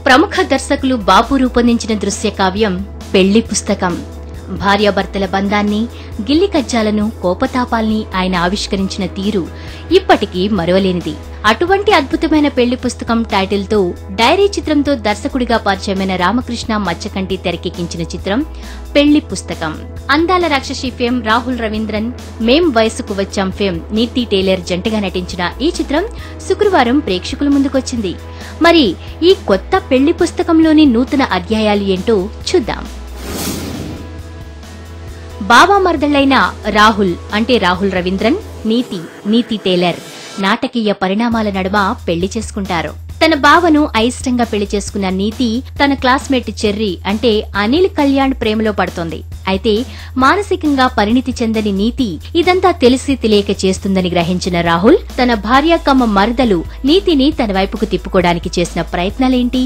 ప్రముఖ దర్శకులు బాపు రూపొందించిన దృశ్య కావ్యం పెళ్లి పుస్తకం. భార్యాభర్తల బంధాన్ని, గిల్లి కజ్జాలను, కోపతాపాల్ని ఆయన ఆవిష్కరించిన తీరు ఇప్పటికీ మరువలేనిది. అటువంటి అద్భుతమైన పెళ్లి పుస్తకం టైటిల్ తో డైరీ చిత్రంతో దర్శకుడిగా పరిచయమైన రామకృష్ణ మచ్చకంటి తెరకెక్కించిన చిత్రం పెళ్లి పుస్తకం. అందాల రాక్షసి ఫేమ్ రాహుల్ రవీంద్రన్, మేం వయసుకు వచ్చాం ఫేమ్ నీతి టేలర్ జంటగా నటించిన ఈ చిత్రం శుక్రవారం ప్రేక్షకుల ముందుకొచ్చింది. మరి ఈ కొత్త పెళ్లి పుస్తకంలోని నూతన అధ్యాయాలు ఏంటో చూద్దాం. బావా మరదళ్లైన రాహుల్ అంటే రాహుల్ రవీంద్రన్, నీతి టేలర్ నాటకీయ పరిణామాల నడుమ పెళ్లి చేసుకుంటారు. తన బావను అయిష్టంగా పెళ్లి చేసుకున్న నీతి తన క్లాస్మేట్ చెర్రీ అంటే అనిల్ కళ్యాణ్ ప్రేమలో పడుతోంది. అయితే మానసికంగా పరిణితి చెందని నీతి ఇదంతా తెలిసి తెలియక చేస్తుందని గ్రహించిన రాహుల్ తన భార్య కమ్మ మరదలు నీతిని తన వైపుకు తిప్పుకోవడానికి చేసిన ప్రయత్నాలేంటి,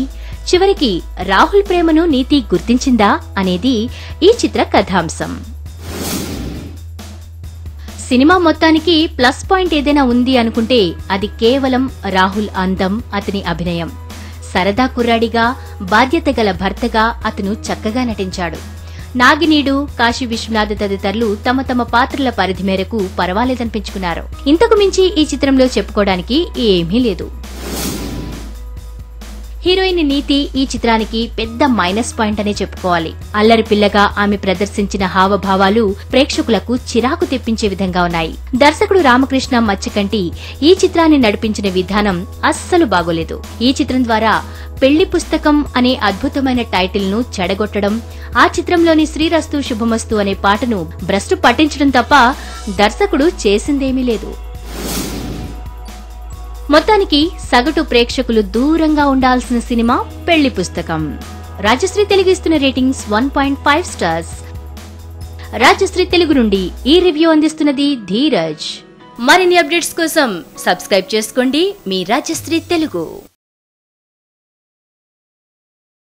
చివరికి రాహుల్ ప్రేమను నీతి గుర్తించిందా అనేది ఈ చిత్ర కథాంశం. సినిమా మొత్తానికి ప్లస్ పాయింట్ ఏదైనా ఉంది అనుకుంటే అది కేవలం రాహుల్ అందం, అతని అభినయం. సరదా కుర్రాడిగా, బాధ్యత గల భర్తగా అతను చక్కగా నటించాడు. నాగినీడు, కాశీ విశ్వనాథ్ తదితరులు తమ తమ పాత్రల పరిధి మేరకు పర్వాలేదనిపించుకున్నారు. ఇంతకు మించి ఈ చిత్రంలో చెప్పుకోవడానికి ఏమీ లేదు. హీరోయిన్ నీతి ఈ చిత్రానికి పెద్ద మైనస్ పాయింట్ అనే చెప్పుకోవాలి. అల్లరి పిల్లగా ఆమె ప్రదర్శించిన హావభావాలు ప్రేక్షకులకు చిరాకు తెప్పించే విధంగా ఉన్నాయి. దర్శకుడు రామకృష్ణ మచ్చకంటి ఈ చిత్రాన్ని నడిపించిన విధానం అస్సలు బాగోలేదు. ఈ చిత్రం ద్వారా పెళ్లి పుస్తకం అనే అద్భుతమైన టైటిల్ ను చెడగొట్టడం, ఆ చిత్రంలోని శ్రీరస్తు శుభమస్తు అనే పాటను భ్రష్టు పట్టించడం తప్ప దర్శకుడు చేసిందేమీ లేదు. మొత్తానికి సగటు ప్రేక్షకులు దూరంగా ఉండాల్సిన సినిమా పెళ్లి పుస్తకం. రాజశ్రీ తెలుగు ఇస్తున్న రేటింగ్స్ 1.5 స్టార్స్. రాజశ్రీ తెలుగు నుండి ఈ రివ్యూ అందిస్తున్నది ధీరజ్. మరిన్ని అప్డేట్స్ కోసం సబ్స్క్రైబ్ చేసుకోండి మీ రాజశ్రీ తెలుగు.